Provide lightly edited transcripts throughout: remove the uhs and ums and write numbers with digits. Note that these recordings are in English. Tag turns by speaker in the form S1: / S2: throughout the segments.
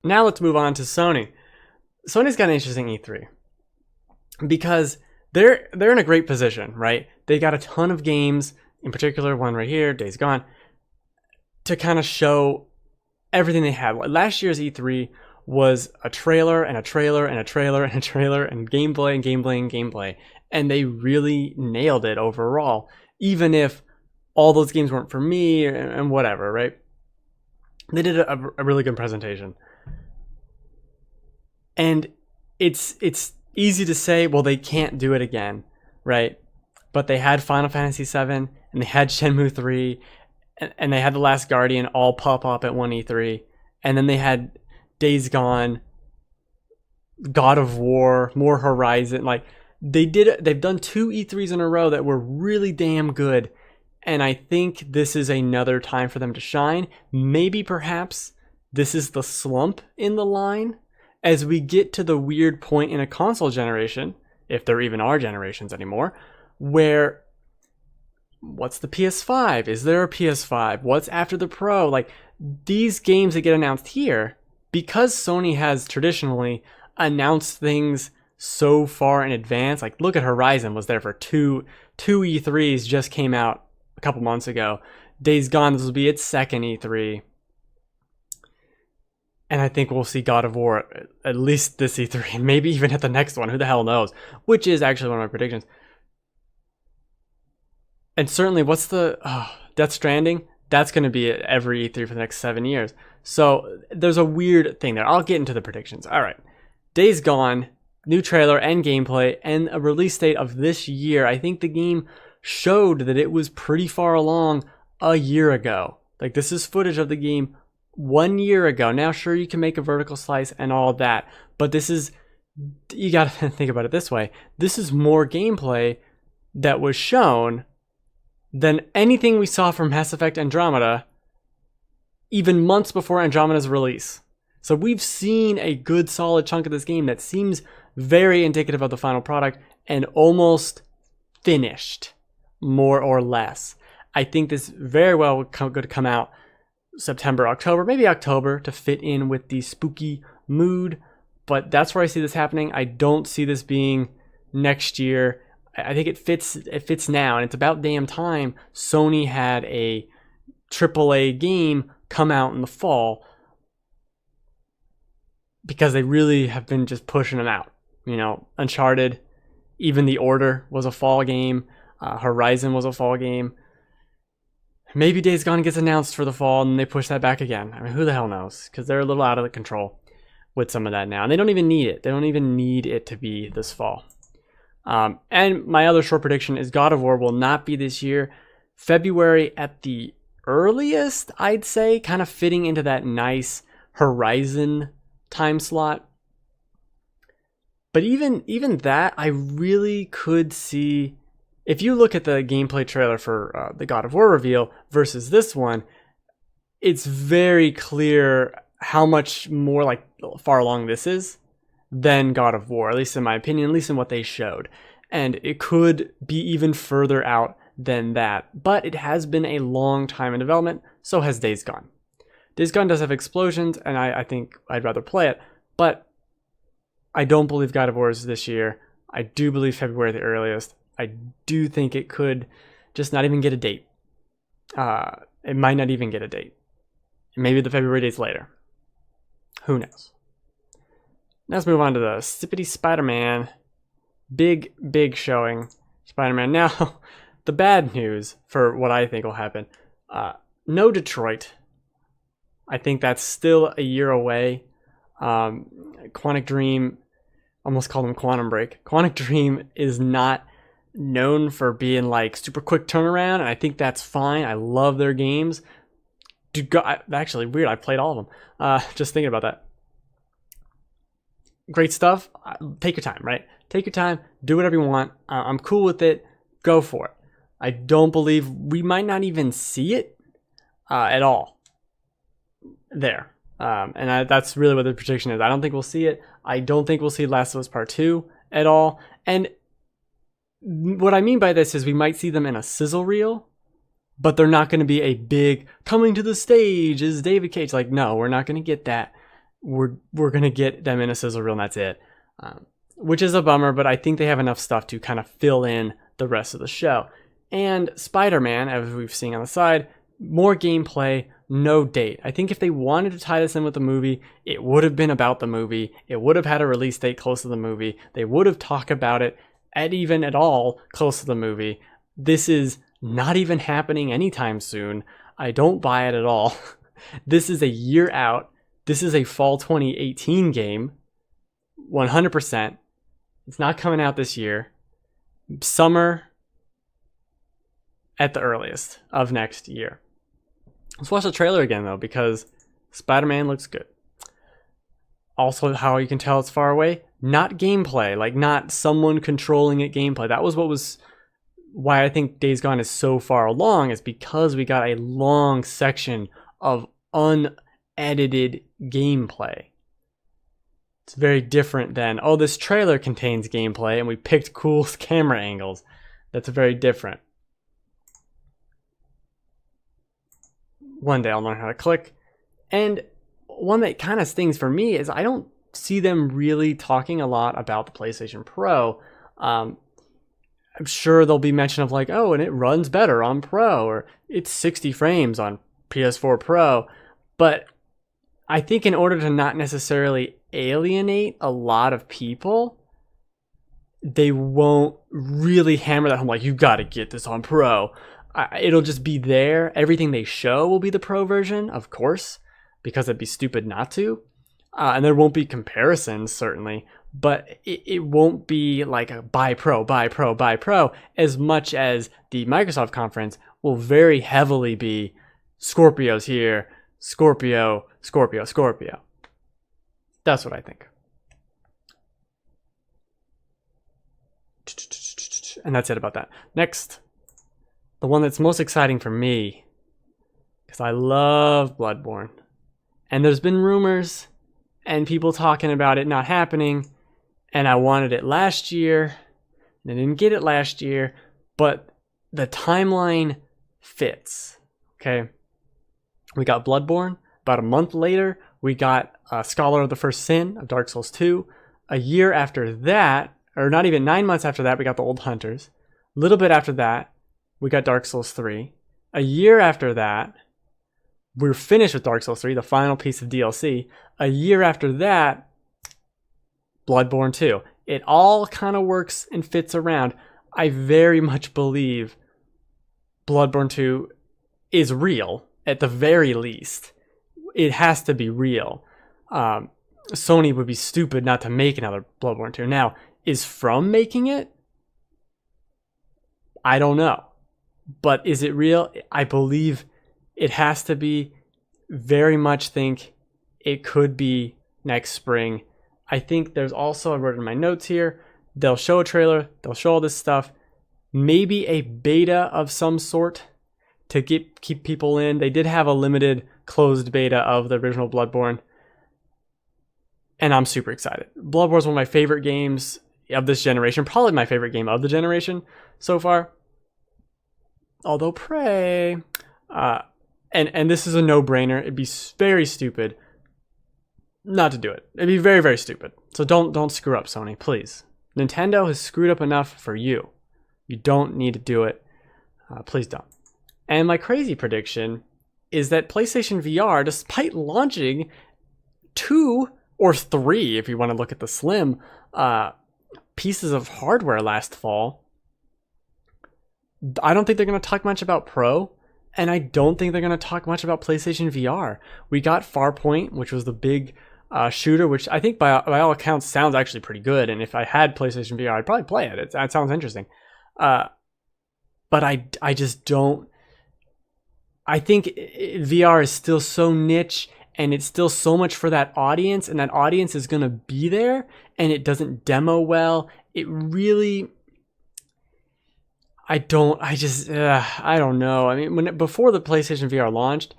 S1: Now let's move on to Sony. Sony's got an interesting E3 because they're in a great position, right? They got a ton of games, in particular one right here, Days Gone, to kind of show everything they had. Last year's E3 was a trailer and a trailer and a trailer and a trailer and gameplay and gameplay and gameplay, and they really nailed it overall, even if all those games weren't for me and whatever, right? They did a really good presentation. And it's easy to say, well, they can't do it again, right? But they had Final Fantasy VII, and they had Shenmue 3, and they had The Last Guardian all pop up at one E3, and then they had Days Gone, God of War, more Horizon. Like they've done two E3s in a row that were really damn good, and I think this is another time for them to shine. Maybe perhaps this is the slump in the line as we get to the weird point in a console generation, if there even are generations anymore, where what's the PS5? Is there a PS5? What's after the Pro? Like these games that get announced here, because Sony has traditionally announced things so far in advance. Like look at Horizon was there for two E3s, just came out a couple months ago. Days Gone, this will be its second E3. And I think we'll see God of War at least this E3, maybe even at the next one. Who the hell knows? Which is actually one of my predictions. And certainly, what's the Death Stranding? That's going to be at every E3 for the next 7 years. So there's a weird thing there. I'll get into the predictions. All right. Days Gone, new trailer and gameplay, and a release date of this year. I think the game showed that it was pretty far along a year ago. Like this is footage of the game 1 year ago. Now, sure, you can make a vertical slice and all of that, but this is, you got to think about it this way. This is more gameplay that was shown than anything we saw from Mass Effect Andromeda, even months before Andromeda's release. So we've seen a good solid chunk of this game that seems very indicative of the final product and almost finished, more or less. I think this very well could come out September, October, maybe October to fit in with the spooky mood. But that's where I see this happening. I don't see this being next year. I think it fits now, and it's about damn time Sony had a AAA game come out in the fall, because they really have been just pushing them out. You know, Uncharted, even The Order was a fall game. Horizon was a fall game. Maybe Days Gone gets announced for the fall and they push that back again. I mean, who the hell knows? Because they're a little out of control with some of that now. And they don't even need it. They don't even need it to be this fall. And my other short prediction is God of War will not be this year. February at the earliest, I'd say, kind of fitting into that nice Horizon time slot. But even that, I really could see, if you look at the gameplay trailer for the God of War reveal versus this one, it's very clear how much more like far along this is than God of War, at least in my opinion, at least in what they showed. And it could be even further out than that. But it has been a long time in development, so has Days Gone. Days Gone does have explosions, and I think I'd rather play it, but I don't believe God of War is this year. I do believe February at the earliest. I do think it could just not even get a date. It might not even get a date. Maybe the February date's later. Who knows? Now let's move on to the Sippity Spider-Man. Big showing. Spider-Man. Now, the bad news for what I think will happen. No Detroit. I think that's still a year away. Quantic Dream, almost called him Quantum Break. Quantic Dream is not known for being like super quick turnaround, and I think that's fine. I love their games. Actually, weird, I played all of them. Just thinking about that. Great stuff. Take your time, right? Take your time. Do whatever you want. I'm cool with it. Go for it. I don't believe we might not even see it at all there. And that's really what the prediction is. I don't think we'll see it. I don't think we'll see Last of Us Part 2 at all. And what I mean by this is we might see them in a sizzle reel, but they're not going to be a big coming to the stage is David Cage. Like, no, we're not going to get that. we're gonna get them in a sizzle reel and that's it, which is a bummer. But I think they have enough stuff to kind of fill in the rest of the show. And Spider-Man, as we've seen on the side, more gameplay, no date. I think if they wanted to tie this in with the movie, it would have been about the movie. It would have had a release date close to the movie. They would have talked about it at all close to the movie. This is not even happening anytime soon. I don't buy it at all. This is a year out. This is a fall 2018 game. 100%. It's not coming out this year. Summer at the earliest of next year. Let's watch the trailer again though, because Spider-Man looks good. Also, how you can tell it's far away, not gameplay, like not someone controlling it gameplay. That was why I think Days Gone is so far along, is because we got a long section of unedited gameplay. It's very different than, oh, this trailer contains gameplay and we picked cool camera angles. That's very different. One day I'll learn how to click. And one that kind of stings for me is I don't see them really talking a lot about the PlayStation Pro. I'm sure there'll be mention of like, oh, and it runs better on Pro, or it's 60 frames on PS4 Pro. But I think in order to not necessarily alienate a lot of people, they won't really hammer that home like, you got to get this on Pro. It'll just be there. Everything they show will be the Pro version, of course, because it'd be stupid not to. And there won't be comparisons, certainly, but it won't be like a buy Pro, buy Pro, buy Pro, as much as the Microsoft conference will very heavily be Scorpio's here, Scorpio, Scorpio, Scorpio. That's what I think. And that's it about that. Next. The one that's most exciting for me, because I love Bloodborne. And there's been rumors and people talking about it not happening. And I wanted it last year. And I didn't get it last year. But the timeline fits. Okay. We got Bloodborne. About a month later, we got Scholar of the First Sin of Dark Souls 2. A year after that, or not even 9 months after that, we got the Old Hunters. A little bit after that, we got Dark Souls 3. A year after that, we're finished with Dark Souls 3, the final piece of DLC. A year after that, Bloodborne 2. It all kind of works and fits around. I very much believe Bloodborne 2 is real, at the very least. It has to be real. Sony would be stupid not to make another Bloodborne 2. Now, is From making it? I don't know. But is it real? I believe it has to be. Very much think it could be next spring. I think there's also, I wrote in my notes here, they'll show a trailer, they'll show all this stuff. Maybe a beta of some sort to keep people in. They did have a limited closed beta of the original Bloodborne. And I'm super excited. Bloodborne is one of my favorite games of this generation. Probably my favorite game of the generation so far. Although Prey, and this is a no-brainer. It'd be very stupid not to do it. It'd be very, very stupid. So don't screw up, Sony, please. Nintendo has screwed up enough for you. You don't need to do it. Please don't. And my crazy prediction is that PlayStation VR, despite launching 2 or 3, if you want to look at the slim, pieces of hardware last fall, I don't think they're going to talk much about Pro, and I don't think they're going to talk much about PlayStation VR. We got Farpoint, which was the big shooter, which I think by all accounts sounds actually pretty good, and if I had PlayStation VR, I'd probably play it. It sounds interesting. But I just don't... I think VR is still so niche, and it's still so much for that audience, and that audience is going to be there, and it doesn't demo well. It really... I don't know. I mean, before the PlayStation VR launched,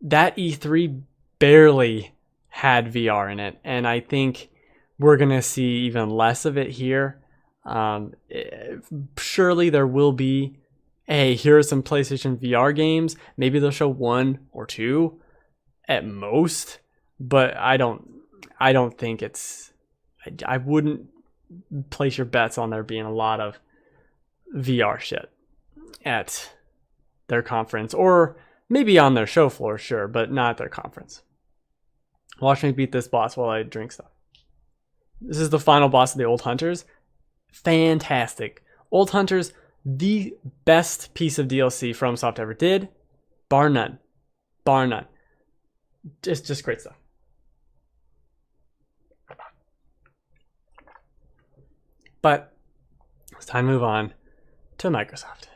S1: that E3 barely had VR in it, and I think we're gonna see even less of it here. Surely there will be, hey, here are some PlayStation VR games. Maybe they'll show 1 or 2 at most. but I don't think it's. I wouldn't place your bets on there being a lot of VR shit at their conference, or maybe on their show floor, sure, but not at their conference. Watch me beat this boss while I drink stuff. This is the final boss of the Old Hunters. Fantastic. Old Hunters, the best piece of DLC FromSoft ever did, bar none. Bar none. Just great stuff. But it's time to move on to Microsoft.